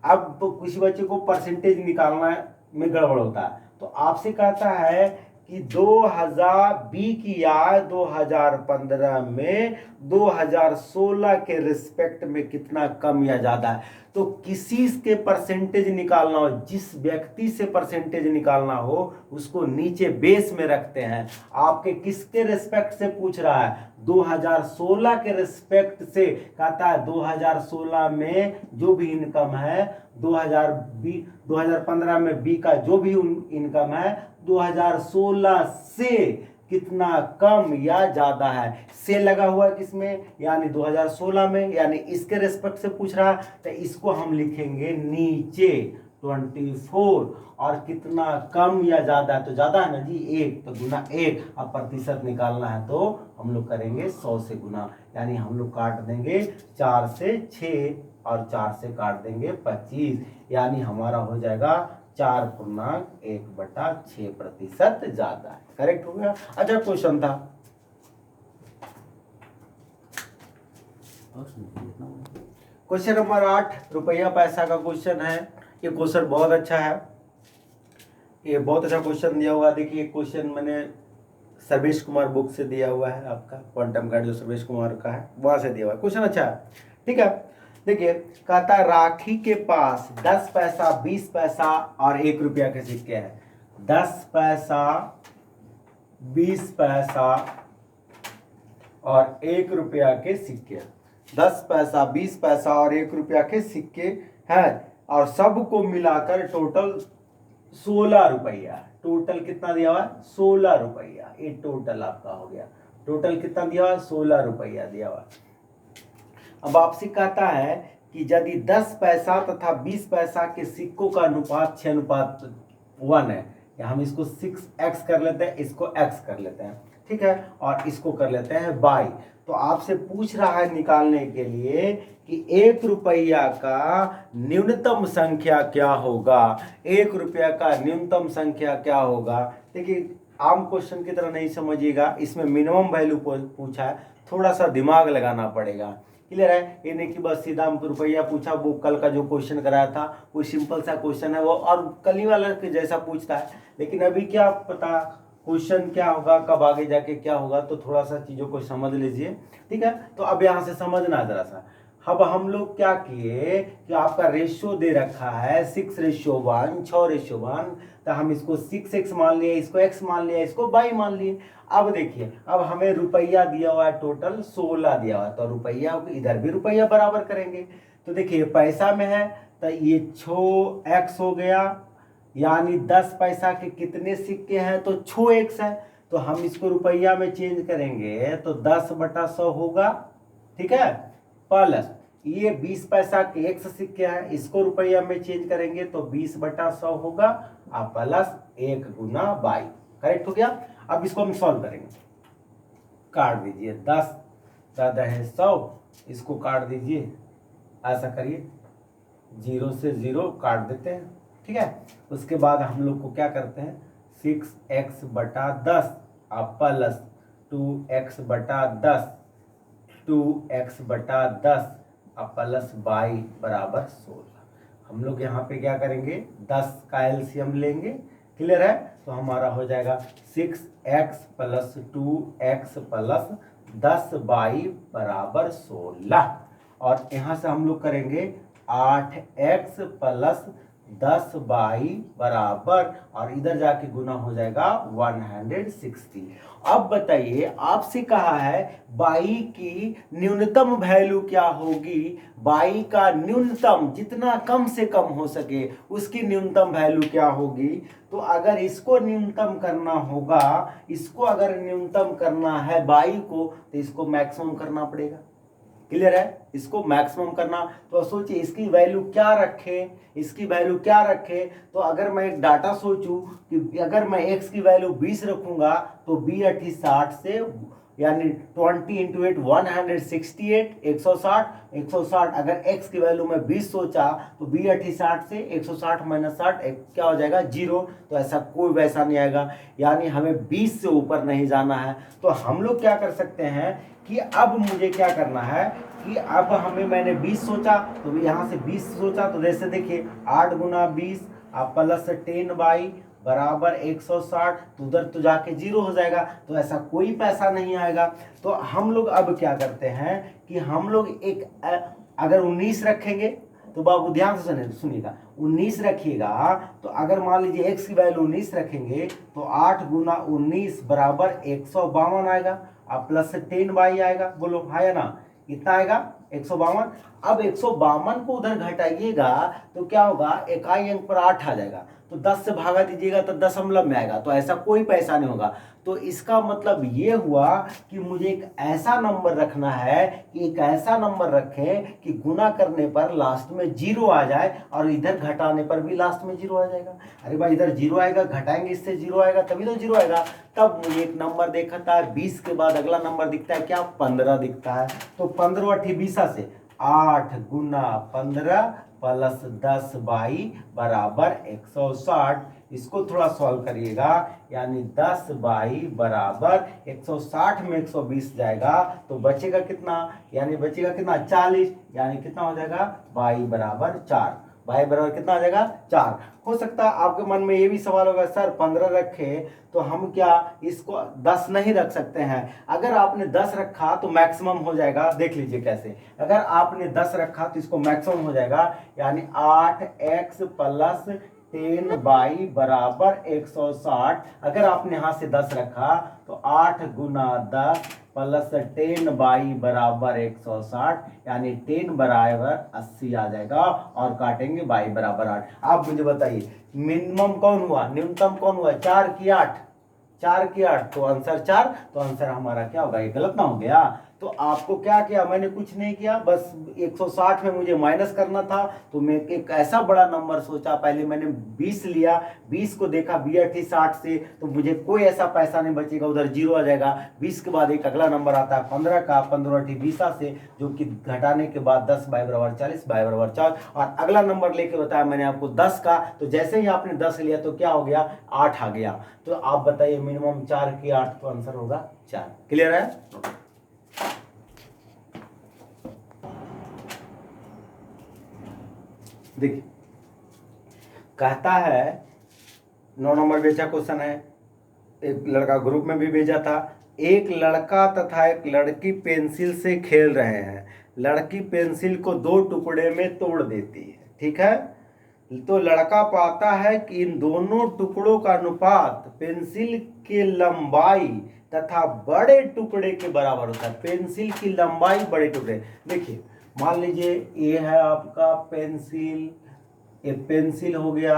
अब किसी बच्चे को परसेंटेज निकालना में गड़बड़ होता है, तो आपसे कहता है कि 2000 बी की आय 2015 में 2016 के रिस्पेक्ट में कितना कम या ज्यादा है। तो किसी के परसेंटेज निकालना हो, जिस व्यक्ति से परसेंटेज निकालना हो उसको नीचे बेस में रखते हैं। आपके किसके रिस्पेक्ट से पूछ रहा है, 2016 के रिस्पेक्ट से कहता है 2016 में जो भी इनकम है 2015 में बी का जो भी इनकम है 2016 से कितना कम या ज्यादा है। से लगा हुआ है किसमें, यानी 2016 में, यानी इसके रेस्पेक्ट से पूछ रहा है, तो इसको हम लिखेंगे नीचे 24। और कितना कम या ज्यादा है, तो ज्यादा है ना जी 1, तो गुना 1। अब प्रतिशत निकालना है तो हम लोग करेंगे 100 से गुना, यानी हम लोग काट देंगे 4 से 6 और 4 से काट देंगे 25, यानी हमारा हो जाएगा 4.1/6% ज्यादा है। करेक्ट हो गया। अच्छा क्वेश्चन था, क्वेश्चन नंबर 8 रुपया पैसा का क्वेश्चन है। ये क्वेश्चन बहुत अच्छा है, ये बहुत अच्छा क्वेश्चन दिया हुआ है। देखिए क्वेश्चन मैंने सर्वेश कुमार बुक से दिया हुआ है, आपका क्वांटम गाइड जो सर्वेश कुमार का है वहां से दिया हुआ है। क्वेश्चन अच्छा है, ठीक है। देखिए कहता राखी के पास 10 पैसा 20 पैसा और 1 रुपया के सिक्के हैं। 10 पैसा 20 पैसा और 1 रुपया के सिक्के, 10 पैसा 20 पैसा और 1 रुपया के सिक्के हैं, और सबको मिलाकर टोटल 16 रुपया। टोटल कितना दिया हुआ है 16 रुपया, ये टोटल आपका हो गया। टोटल कितना दिया हुआ है 16 रुपया दिया हुआ। अब आपसे कहता है कि यदि 10 पैसा तथा 20 पैसा के सिक्कों का अनुपात 6:1 है, या हम इसको 6x कर लेते हैं, इसको x कर लेते हैं, ठीक है, और इसको कर लेते हैं y। तो आपसे पूछ रहा है निकालने के लिए कि 1 रुपया का न्यूनतम संख्या क्या होगा। 1 रुपया का न्यूनतम संख्या क्या होगा। देखिए आम क्वेश्चन की तरह नहीं समझिएगा, इसमें मिनिमम वैल्यू पूछा है, थोड़ा सा दिमाग लगाना पड़ेगा। क्लियर है, ये नहीं कि बस सीधा रुपया पूछा, वो कल का जो क्वेश्चन कराया था वो सिंपल सा क्वेश्चन है वो, और कल ही वाला के जैसा पूछता है। लेकिन अभी क्या पता क्वेश्चन क्या होगा, कब आगे जाके क्या होगा, तो थोड़ा सा चीज़ों को समझ लीजिए, ठीक है। तो अब यहाँ से समझना जरा सा। अब हम लोग क्या किए कि आपका रेशियो दे रखा है 6:1, 6:1, तो हम इसको 6x मान लिए, इसको x मान लिया, इसको y मान लिए। अब देखिए, अब हमें रुपया दिया हुआ है, टोटल 16 दिया हुआ है, तो रुपया इधर भी रुपया बराबर करेंगे। तो देखिए पैसा में है तो ये 6x हो गया, यानी 10 पैसा के कितने सिक्के हैं, तो 6x है, तो हम इसको रुपया में चेंज करेंगे तो 10/100 होगा, ठीक है, प्लस ये 20 पैसा के x सिक्के हैं, इसको रुपया में चेंज करेंगे तो 20/100 होगा, और प्लस 1 गुना y। करेक्ट हो गया। अब इसको हम सॉल्व करेंगे, काट दीजिए, 10 ज़्यादा है 100, इसको काट दीजिए, ऐसा करिए 0 से 0 काट देते हैं, ठीक है। उसके बाद हम लोग को क्या करते हैं 6x/10 plus 2x/10, 2x/10 plus y बराबर 16। हम लोग यहाँ पे क्या करेंगे 10 का एलसीएम लेंगे, क्लियर है। तो हमारा हो जाएगा 6x + 2x + 10y बराबर 16, और यहाँ से हम लोग करेंगे 8x + 10/22 बराबर, और इधर जाके गुना हो जाएगा 160। अब बताइए, आपसे कहा है बाई की न्यूनतम वैल्यू क्या होगी, बाई का न्यूनतम जितना कम से कम हो सके उसकी न्यूनतम वैल्यू क्या होगी। तो अगर इसको न्यूनतम करना होगा, इसको अगर न्यूनतम करना है बाई को, तो इसको मैक्सिमम करना पड़ेगा। क्लियर है, इसको मैक्सिमम करना। तो सोचिए इसकी वैल्यू क्या रखे, इसकी वैल्यू क्या रखे। तो अगर मैं एक डाटा सोचूं कि अगर मैं x की वैल्यू 20 रखूंगा तो b 60 से, यानी 20 इंटू 8 168, 160 अगर x की वैल्यू में 20 सोचा तो b 60 से 160 माइनस 60 क्या हो जाएगा 0। तो ऐसा कोई वैसा नहीं आएगा, यानी हमें 20 से ऊपर नहीं जाना है। तो हम लोग क्या कर सकते हैं कि अब मुझे क्या करना है कि अब हमें मैंने 20 सोचा तो यहाँ से 20 सोचा, तो जैसे देखिए 8 गुना 20 प्लस 10/22 बराबर 160, तो उधर तो जाके 0 हो जाएगा, तो ऐसा कोई पैसा नहीं आएगा। तो हम लोग अब क्या करते हैं कि हम लोग एक अगर 19 रखेंगे, तो बाबू ध्यान से सुनिएगा, 19 रखिएगा, तो अगर मान लीजिए x की वैल्यू 19 रखेंगे तो 8 गुना 19 बराबर 152 आएगा, अब प्लस 10/22 आएगा, बोलो हाँ या ना, कितना आएगा 152। अब 152 को उधर घटाइएगा तो क्या होगा, इकाई अंक पर 8 आ जाएगा, तो 10 से भागा दीजिएगा तो दशमलव में आएगा, तो ऐसा कोई पैसा नहीं होगा। तो इसका मतलब ये हुआ कि मुझे एक ऐसा नंबर रखना है कि एक ऐसा नंबर रखें कि गुना करने पर लास्ट में 0 आ जाए और इधर घटाने पर भी लास्ट में 0 आ जाएगा। अरे भाई इधर 0 आएगा, घटाएंगे इससे 0 आएगा तभी तो 0 आएगा। तब मुझे एक नंबर देखा था 20 के बाद अगला नंबर दिखता है क्या, 15 दिखता है। तो 15 × 20 से 8 गुना 15 प्लस 10/22 बराबर 160। इसको थोड़ा सॉल्व करिएगा, यानी 10/22 बराबर 160 में 120 जाएगा तो बचेगा कितना, यानी बचेगा कितना 40, यानी कितना हो जाएगा 22 बराबर 4। 22 बराबर कितना आ जाएगा 4। हो सकता है आपके मन में ये भी सवाल होगा सर 15 रखे तो हम क्या इसको 10 नहीं रख सकते हैं। अगर आपने 10 रखा तो मैक्सिमम हो जाएगा, देख लीजिए कैसे। अगर आपने 10 रखा तो इसको मैक्सिमम हो जाएगा, यानी 8x प्लस 10/22 बराबर 160। अगर आपने यहां से 10 रखा तो 8 गुना 10 प्लस 10/22 बराबर 160, यानी 10 बराबर 80 आ जाएगा, और काटेंगे 22 बराबर 8। आप मुझे बताइए मिनिमम कौन हुआ, न्यूनतम कौन हुआ, 4 की 8, 4 की 8, तो आंसर 4। तो आंसर हमारा क्या होगा, ये गलत ना हो गया। तो आपको क्या किया, मैंने कुछ नहीं किया, बस 160 में मुझे माइनस करना था, तो मैं एक ऐसा बड़ा नंबर सोचा, पहले मैंने 20 लिया, 20 को देखा b 60 से, तो मुझे कोई ऐसा पैसा नहीं बचेगा, उधर 0 आ जाएगा। 20 के बाद एक अगला नंबर आता है 15 का, 15 × 20 से, जो कि घटाने के बाद 10/22 बराबर 40, 22 बराबर 4, और अगला नंबर लेके बताया मैंने आपको 10 का। तो जैसे ही आपने 10 लिया तो क्या हो गया, 8 आ गया। तो आप बताइए मिनिमम 4 की 8, तो आंसर होगा 4। क्लियर है। देखिए कहता है 9 नंबर बेचा क्वेश्चन है, एक लड़का ग्रुप में भी भेजा था। एक लड़का तथा एक लड़की पेंसिल से खेल रहे हैं, लड़की पेंसिल को 2 टुकड़े में तोड़ देती है, ठीक है। तो लड़का पाता है कि इन दोनों टुकड़ों का अनुपात पेंसिल के लंबाई तथा बड़े टुकड़े के बराबर होता है। पेंसिल की लंबाई बड़े टुकड़े, देखिए मान लीजिए ये है आपका पेंसिल, ये पेंसिल हो गया,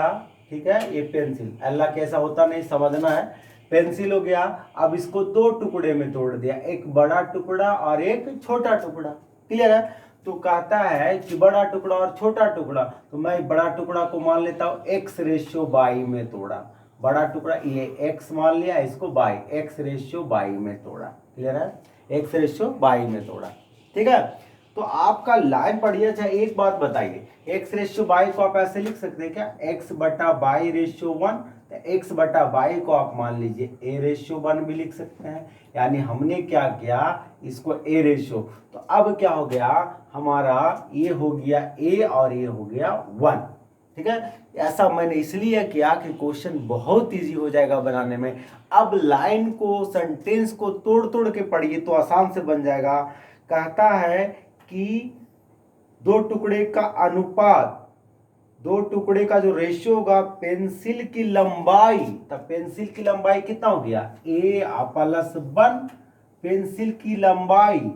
ठीक है, ये पेंसिल, अल्लाह कैसा होता नहीं समझना है। पेंसिल हो गया, अब इसको 2 टुकड़े में तोड़ दिया, एक बड़ा टुकड़ा और एक छोटा टुकड़ा। क्लियर है। तो कहता है कि बड़ा टुकड़ा और छोटा टुकड़ा, तो मैं बड़ा टुकड़ा को मान लेता हूँ x/y में तोड़ा, बड़ा टुकड़ा ये x मान लिया, इसको y, x/y में तोड़ा। क्लियर है, x/y में तोड़ा, ठीक है। तो आपका लाइन पढ़िए। अच्छा एक बात बताइए, x/y को आप ऐसे लिख सकते हैं क्या, x/y/1, x/y को आप मान लीजिए a/1 भी लिख सकते हैं। यानी हमने क्या किया, इसको a रेशियो, तो अब क्या हो गया हमारा, ये हो गया a और ये हो गया 1, ठीक है। ऐसा मैंने इसलिए किया कि क्वेश्चन बहुत इजी हो जाएगा बनाने में। अब लाइन को, सेंटेंस को तोड़ तोड़ के पढ़िए तो आसान से बन जाएगा। कहता है कि 2 टुकड़े का अनुपात, दो टुकड़े का जो रेशियो होगा पेंसिल की लंबाई, तब पेंसिल की लंबाई कितना हो गया A+1 पेंसिल की लंबाई,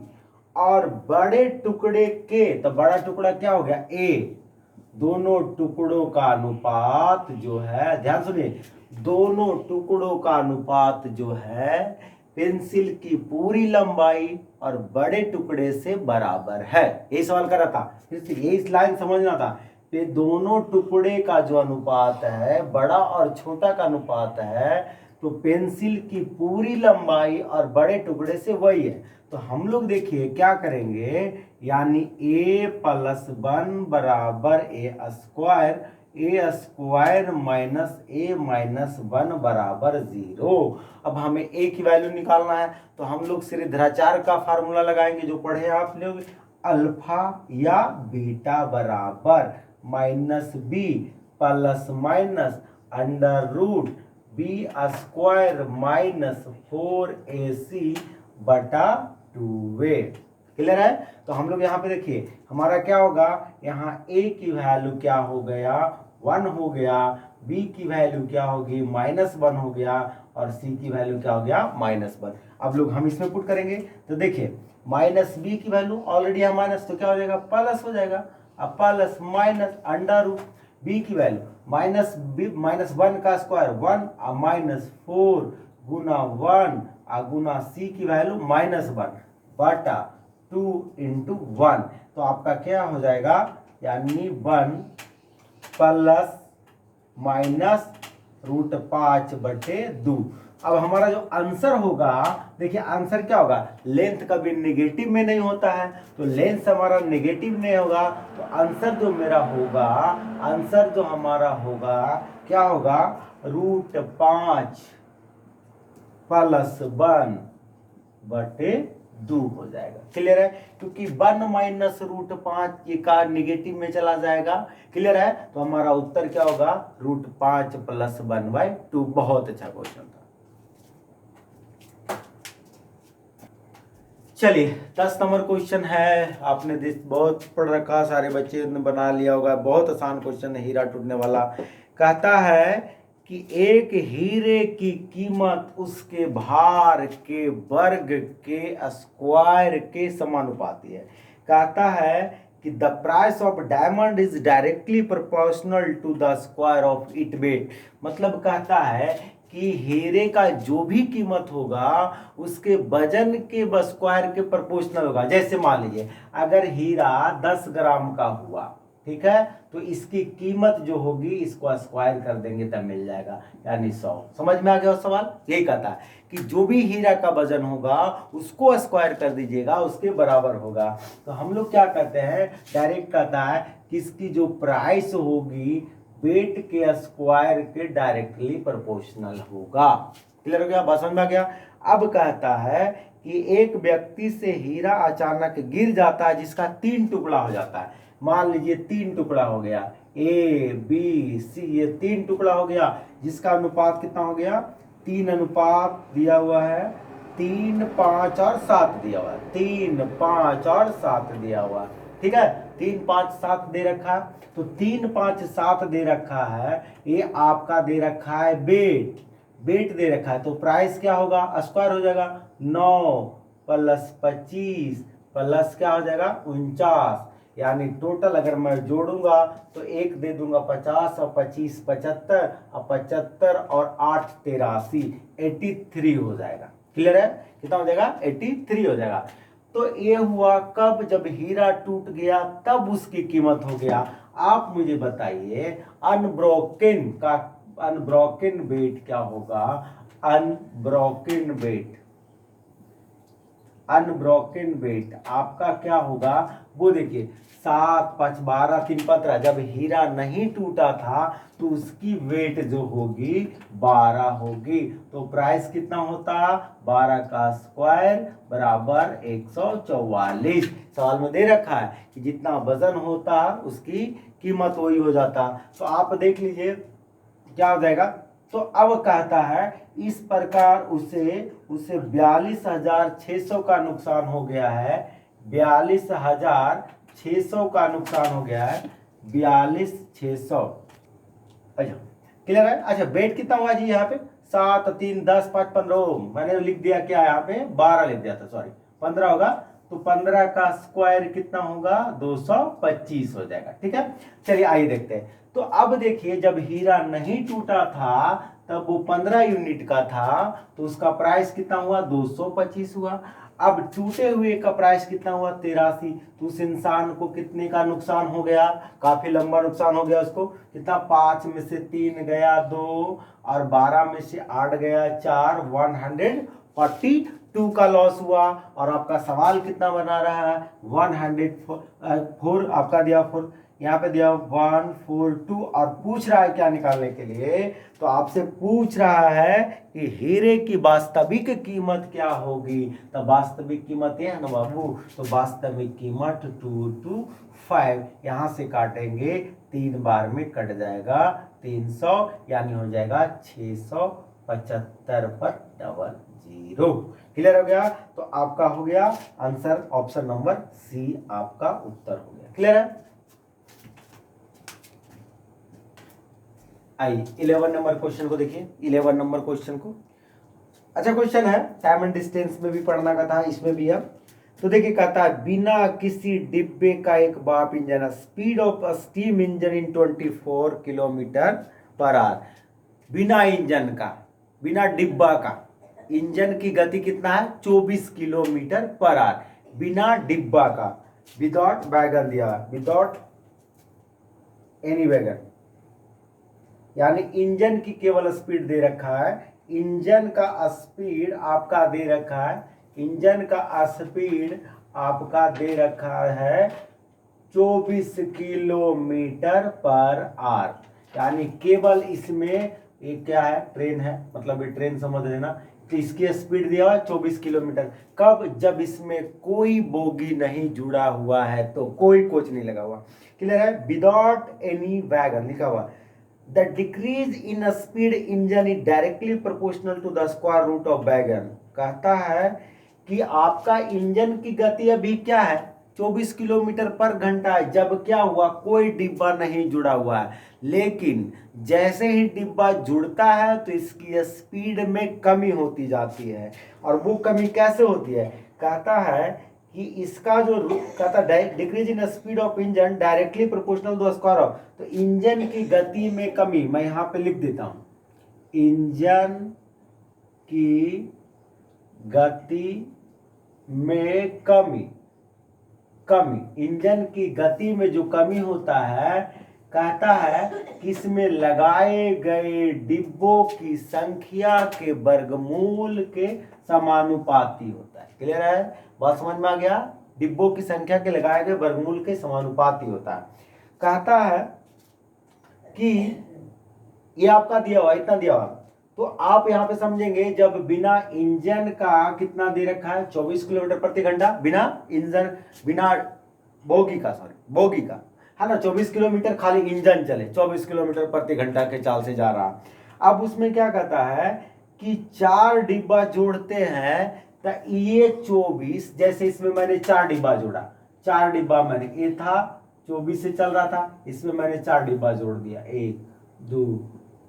और बड़े टुकड़े के, तो बड़ा टुकड़ा क्या हो गया A, दोनों टुकड़ों का अनुपात जो है, ध्यान सुनिए, दोनों टुकड़ों का अनुपात जो है पेंसिल की पूरी लंबाई और बड़े टुकड़े से बराबर है। यही सवाल कर रहा था, फिर से यही लाइन समझना था। ये दोनों टुकड़े का जो अनुपात है, बड़ा और छोटा का अनुपात है, तो पेंसिल की पूरी लंबाई और बड़े टुकड़े से वही है। तो हम लोग देखिए क्या करेंगे, यानी A+1 बराबर A² माइनस A-1 बराबर 0। अब हमें A की वैल्यू निकालना है, तो हम लोग श्रीधराचार्य का फार्मूला लगाएंगे जो पढ़े आप लोग, अल्फा या बीटा बराबर -B plus minus √B² minus 4AC बटा 2A। क्लियर है? तो हम लोग यहाँ पे देखिए हमारा क्या होगा, यहाँ A की वैल्यू क्या हो गया 1 हो गया, B की वैल्यू क्या होगी -1 हो गया, और C की वैल्यू क्या हो गया -1। अब लोग हम इसमें पुट करेंगे, तो देखिए -B की वैल्यू ऑलरेडी है माइनस, तो क्या हो जाएगा प्लस हो जाएगा, अब प्लस माइनस √B की वैल्यू -1 का स्क्वायर 1 -4 गुना 1 गुना C की वैल्यू -1 बटा 2 × 1, तो आपका क्या हो जाएगा, यानी 1 प्लस माइनस √5/2। अब हमारा जो आंसर होगा, देखिए आंसर क्या होगा, लेंथ कभी नेगेटिव में नहीं होता है, तो लेंथ हमारा नेगेटिव नहीं होगा, तो आंसर जो मेरा होगा, आंसर जो हमारा होगा क्या होगा, √5 + 1/2 हो जाएगा। क्लियर है? क्योंकि 1 माइनस √5 ये का निगेटिव में चला जाएगा। क्लियर है? तो हमारा उत्तर क्या होगा, √5 + 1/2। बहुत अच्छा क्वेश्चन था। चलिए 10 नंबर क्वेश्चन है, आपने बहुत पढ़ रखा, सारे बच्चे ने बना लिया होगा, बहुत आसान क्वेश्चन है, हीरा टूटने वाला। कहता है कि एक हीरे की कीमत उसके भार के वर्ग के स्क्वायर के समानुपाती है। कहता है कि the price of diamond is directly proportional to the square of it weight. मतलब कहता है कि हीरे का जो भी कीमत होगा उसके वजन के स्क्वायर के प्रोपोर्शनल होगा। जैसे मान लीजिए अगर हीरा 10 ग्राम का हुआ, ठीक है, तो इसकी कीमत जो होगी इसको स्क्वायर कर देंगे तब मिल जाएगा, यानी 100। समझ में आ गया सवाल? यही कहता है कि जो भी हीरा का वजन होगा उसको स्क्वायर कर दीजिएगा, उसके बराबर होगा। तो हम लोग क्या कहते हैं, डायरेक्ट कहता है कि इसकी जो प्राइस होगी वेट के स्क्वायर के डायरेक्टली प्रोपोर्शनल होगा। क्लियर हो गया? बात समझ में आ गया? अब कहता है कि एक व्यक्ति से हीरा अचानक गिर जाता है जिसका 3 टुकड़ा हो जाता है। मान लीजिए 3 टुकड़ा हो गया, A B C, ये 3 टुकड़ा हो गया, जिसका अनुपात कितना हो गया, 3 अनुपात दिया हुआ है, 3, 5 और 7 दिया हुआ है, 3, 5 और 7 दिया हुआ है। ठीक है, 3, 5, 7 दे रखा है, तो 3, 5, 7 दे रखा है, ये आपका दे रखा है वेट दे रखा है, तो प्राइस क्या होगा, स्क्वायर हो जाएगा, 9 + 25 प्लस क्या हो जाएगा 49, यानी टोटल अगर मैं जोड़ूंगा तो 1 दे दूंगा 50 और 25 75 और 75 और 8 83, 83 हो जाएगा। क्लियर है? कितना हो जाएगा, 83 हो जाएगा। तो ये हुआ कब, जब हीरा टूट गया तब उसकी कीमत हो गया। आप मुझे बताइए अनब्रोकन वेट क्या होगा, अनब्रोकन वेट आपका क्या होगा, वो देखिए 7, 5, 12, 3, 15, जब हीरा नहीं टूटा था तो उसकी वेट जो होगी 12 होगी, तो प्राइस कितना होता, 12 का स्क्वायर बराबर 144। सवाल में दे रखा है कि जितना वजन होता उसकी कीमत वही हो जाता। तो आप देख लीजिए क्या हो जाएगा। तो अब कहता है इस प्रकार उसे 42,600 का नुकसान हो गया है, 42,600 का नुकसान हो गया है, 42,600। अच्छा क्लियर है। अच्छा वेट कितना हुआ जी यहाँ पे 7 3 10 5 15, मैंने लिख दिया क्या यहाँ पे 12 लिख दिया था, सॉरी 15 होगा, तो 15 का स्क्वायर कितना होगा 225 हो जाएगा। ठीक है चलिए आइए देखते हैं। तो अब देखिए जब हीरा नहीं टूटा था तब वो 15 यूनिट का था, तो उसका प्राइस कितना हुआ 225 हुआ। अब टूटे हुए का प्राइस कितना हुआ 83, तो उस इंसान को कितने का नुकसान हो गया, काफी लंबा नुकसान हो गया उसको। कितना 5 में से 3 गया 2 और 12 में से 8 गया 4, 142 का लॉस हुआ। और आपका सवाल कितना बना रहा है 104, आपका दिया 4, यहाँ पे दिया 142 और पूछ रहा है क्या निकालने के लिए, तो आपसे पूछ रहा है कि हीरे की वास्तविक कीमत क्या होगी। तो वास्तविक कीमत ये है ना बाबू, तो वास्तविक कीमत 225, यहाँ से काटेंगे 3 बार में कट जाएगा 300, यानी हो जाएगा 675 पर डबल जीरो। क्लियर हो गया। तो आपका हो गया आंसर ऑप्शन नंबर सी, आपका उत्तर हो गया। क्लियर है। आइए 11 नंबर क्वेश्चन को देखिए, 11 नंबर क्वेश्चन को। अच्छा क्वेश्चन है, टाइम एंड डिस्टेंस में भी पढ़ना का था, इसमें भी है। तो देखिए कहता है बिना किसी डिब्बे का एक भाप engine, speed of steam engine in 24 kilometre per hour. बिना इंजन का, बिना डिब्बा का इंजन की गति कितना है 24 किलोमीटर पर आवर, बिना डिब्बा का, विदाउट वैगन दिया, विदाउट एनी वैगन, यानी इंजन की केवल स्पीड दे रखा है, इंजन का स्पीड आपका दे रखा है, इंजन का स्पीड आपका दे रखा है 24 किलोमीटर पर आवर, यानी केवल इसमें ये क्या है ट्रेन है, मतलब ये ट्रेन समझ लेना। तो इसकी स्पीड दिया हुआ है 24 किलोमीटर, कब, जब इसमें कोई बोगी नहीं जुड़ा हुआ है, तो कोई कोच नहीं लगा हुआ। क्लियर है। विदाउट एनी वैगन लिखा हुआ। The decrease in speed engine is directly proportional to the square root of wagon। कहता है कि आपका इंजन की गति अभी क्या है 24 किलोमीटर पर घंटा है, जब क्या हुआ कोई डिब्बा नहीं जुड़ा हुआ है, लेकिन जैसे ही डिब्बा जुड़ता है तो इसकी स्पीड में कमी होती जाती है। और वो कमी कैसे होती है, कहता है कि इसका जो कहता है decreases in speed of engine directly proportional to square of, तो इंजन की गति में कमी, मैं यहां पे लिख देता हूं, इंजन की गति में कमी, इंजन की गति में जो कमी होता है, कहता है कि इसमें लगाए गए डिब्बों की संख्या के वर्गमूल के समानुपाती होता है। क्लियर है, बात समझ में आ गया। डिब्बों की संख्या के लगाए गए वर्गमूल के समानुपाती होता है। कहता है कि ये आपका दिया हुआ इतना दिया हुआ, तो आप यहां पे समझेंगे जब बिना इंजन का कितना दे रखा है 24 किलोमीटर प्रति घंटा, बिना इंजन, बिना बोगी का, सॉरी बोगी का है ना, 24 किलोमीटर खाली इंजन चले, 24 किलोमीटर प्रति घंटा के चाल से जा रहा। अब उसमें क्या कहता है कि 4 डिब्बा जोड़ते हैं, तो ये 24, जैसे इसमें मैंने 4 डिब्बा जोड़ा, 4 डिब्बा मैंने, ये था 24 से चल रहा था, इसमें मैंने 4 डिब्बा जोड़ दिया, 1 2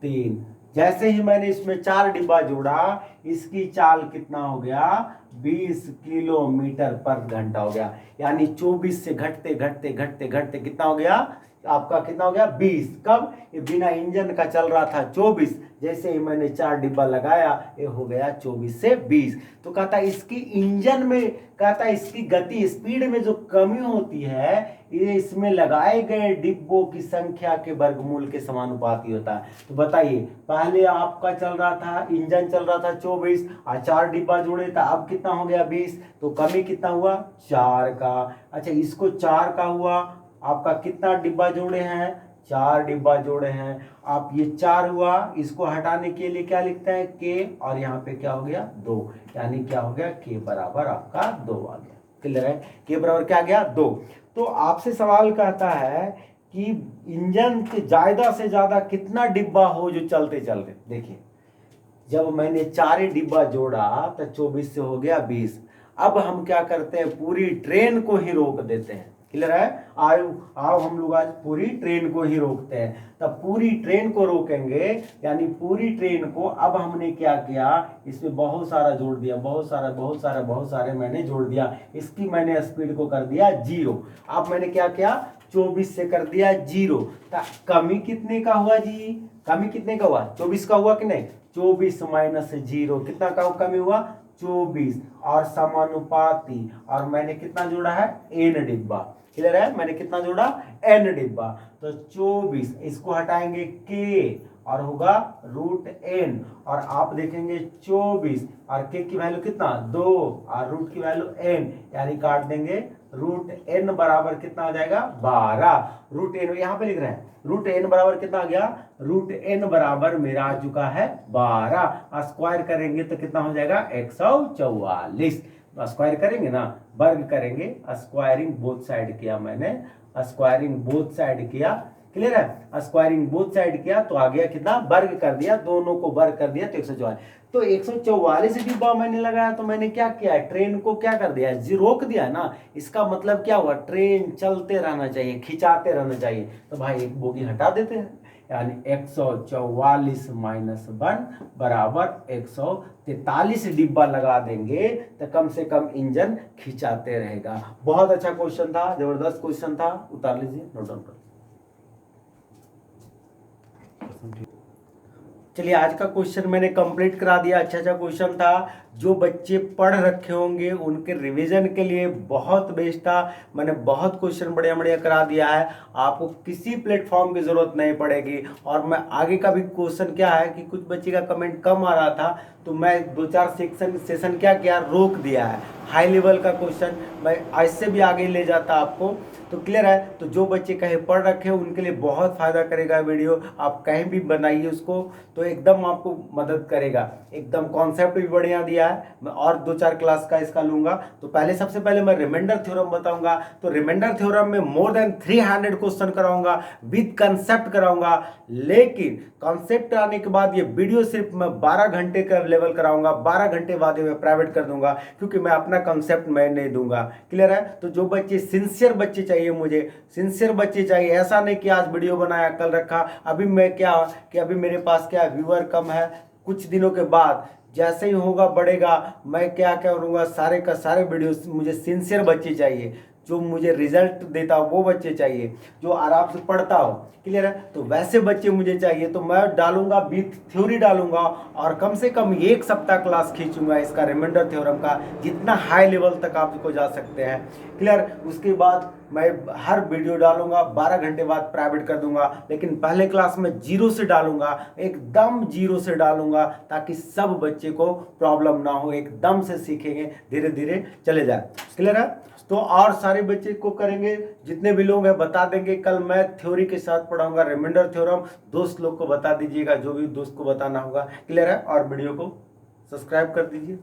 3, जैसे ही मैंने इसमें 4 डिब्बा जोड़ा, इसकी चाल कितना हो गया 20 किलोमीटर पर घंटा हो गया, यानी 24 से घटते घटते घटते घटते कितना हो गया आपका, कितना हो गया 20। कब, ये बिना इंजन का चल रहा था 24, जैसे ही मैंने 4 डिब्बा लगाया ये हो गया 24 से 20। तो कहता है इसकी इंजन में, कहता है इसकी गति स्पीड में जो कमी होती है ये इसमें लगाए गए डिब्बों की संख्या के वर्गमूल के समानुपाती होता है। तो बताइए पहले आपका चल रहा था, इंजन चल रहा था 24 और 4 डिब्बा जोड़े था, अब कितना हो गया 20, तो कमी कितना हुआ 4 का। अच्छा इसको 4 का हुआ, आपका कितना डिब्बा जोड़े हैं 4 डिब्बा जोड़े हैं, आप ये 4 हुआ, इसको हटाने के लिए क्या लिखते हैं के, और यहाँ पे क्या हो गया 2, यानी क्या हो गया के बराबर आपका 2 आ गया। क्लियर है, के बराबर क्या आ गया 2। तो आपसे सवाल कहता है कि इंजन के ज्यादा से ज्यादा कितना डिब्बा हो जो चलते चलते, देखिए जब मैंने 4 डिब्बा जोड़ा तो 24 से हो गया 20। अब हम क्या करते हैं पूरी ट्रेन को ही रोक देते हैं, क्लियर है। आओ आओ हम लोग आज पूरी ट्रेन को ही रोकते हैं। तब पूरी ट्रेन को रोकेंगे, यानी पूरी ट्रेन को अब हमने क्या किया, इसमें बहुत सारा जोड़ दिया, बहुत सारे मैंने जोड़ दिया। इसकी मैंने स्पीड को कर दिया 0। अब मैंने क्या किया, 24 से कर दिया 0। कमी कितने का हुआ जी, कमी कितने का हुआ, 24 का हुआ कि नहीं। 24 माइनस 0 कितना का कमी हुआ, 24। और समानुपाती, और मैंने कितना जोड़ा है, n डिब्बा। क्लियर है, मैंने कितना जोड़ा, n डिब्बा। तो 24 इसको हटाएंगे k और होगा √n, और आप देखेंगे 24 और k की वैल्यू कितना 2 और रूट की वैल्यू n, यानी काट देंगे √n बराबर कितना आ जाएगा 12। √n यहाँ पे लिख रहे हैं, √n बराबर कितना आ गया, √n बराबर मेरा आ चुका है 12। स्क्वायर करेंगे तो कितना हो जाएगा 144। स्क्वायर करेंगे ना, वर्ग करेंगे, स्क्वायरिंग बोथ साइड किया मैंने, स्क्वायरिंग बोथ साइड किया। क्लियर है, स्क्वायरिंग बोथ साइड किया तो आ गया कितना, वर्ग कर दिया, दोनों को वर्ग कर दिया तो 144। तो 144 डिब्बा मैंने लगाया, तो मैंने क्या किया, ट्रेन को क्या कर दिया, रोक दिया ना। इसका मतलब क्या हुआ, ट्रेन चलते रहना चाहिए, खिंचाते रहना चाहिए। तो भाई एक बोगी हटा देते हैं, यानी 144 माइनस 1 बराबर 143 डिब्बा लगा देंगे तो कम से कम इंजन खिंचाते रहेगा। बहुत अच्छा क्वेश्चन था, जबरदस्त क्वेश्चन था, उतार लीजिए, नोट डाउन कर। चलिए आज का क्वेश्चन मैंने कंप्लीट करा दिया। अच्छा क्वेश्चन था, जो बच्चे पढ़ रखे होंगे उनके रिवीजन के लिए बहुत बेस्ट था। मैंने बहुत क्वेश्चन बढ़िया बढ़िया करा दिया है, आपको किसी प्लेटफॉर्म की जरूरत नहीं पड़ेगी। और मैं आगे का भी क्वेश्चन क्या है कि कुछ बच्चे का कमेंट कम आ रहा था, तो मैं 2-4 सेशन क्या किया, रोक दिया है। हाई लेवल का क्वेश्चन मैं ऐसे भी आगे ले जाता आपको। तो क्लियर है, तो जो बच्चे कहीं पढ़ रखे हैं उनके लिए बहुत फायदा करेगा वीडियो। आप कहीं भी बनाइए उसको तो एकदम आपको मदद करेगा। एकदम कॉन्सेप्ट भी बढ़िया दिया है। मैं और 2-4 क्लास का इसका लूंगा। तो पहले सबसे पहले मैं रिमाइंडर थ्योरम बताऊंगा। तो रिमाइंडर थ्योरम में मोर देन 300 क्वेश्चन कराऊंगा, विद कंसेप्ट कराऊंगा। लेकिन कॉन्सेप्ट आने के बाद ये वीडियो सिर्फ मैं 12 घंटे का अवेलेबल कराऊंगा। 12 घंटे बाद मैं प्राइवेट कर दूंगा, क्योंकि मैं अपना कंसेप्ट मैं नहीं दूंगा। क्लियर है, तो जो बच्चे सिंसियर बच्चे चाहिए, मुझे सिंसियर बच्चे चाहिए। ऐसा नहीं कि आज वीडियो बनाया कल रखा। अभी मैं क्या कि अभी मेरे पास क्या व्यूअर कम है, कुछ दिनों के बाद जैसे ही होगा बढ़ेगा, मैं क्या करूँगा, सारे का सारे वीडियो मुझे सिंसियर बच्चे चाहिए, जो मुझे रिजल्ट देता हो वो बच्चे चाहिए, जो आराम से पढ़ता हो। क्लियर है, तो वैसे बच्चे मुझे चाहिए। तो मैं डालूंगा विथ थ्योरी डालूंगा, और कम से कम 1 सप्ताह क्लास खींचूंगा इसका रिमाइंडर थ्योरम का, जितना हाई लेवल तक आपको जा सकते हैं। क्लियर, उसके बाद मैं हर वीडियो डालूंगा, 12 घंटे बाद प्राइवेट कर दूंगा। लेकिन पहले क्लास में 0 से डालूंगा, एकदम 0 से डालूंगा, ताकि सब बच्चे को प्रॉब्लम ना हो, एकदम से सीखेंगे, धीरे धीरे चले जाए। क्लियर है, तो और सारे बच्चे को करेंगे, जितने भी लोग हैं बता देंगे। कल मैं थ्योरी के साथ पढ़ाऊंगा रिमाइंडर थ्योरम, दोस्त लोग को बता दीजिएगा, जो भी दोस्त को बताना होगा। क्लियर है, और वीडियो को सब्सक्राइब कर दीजिए।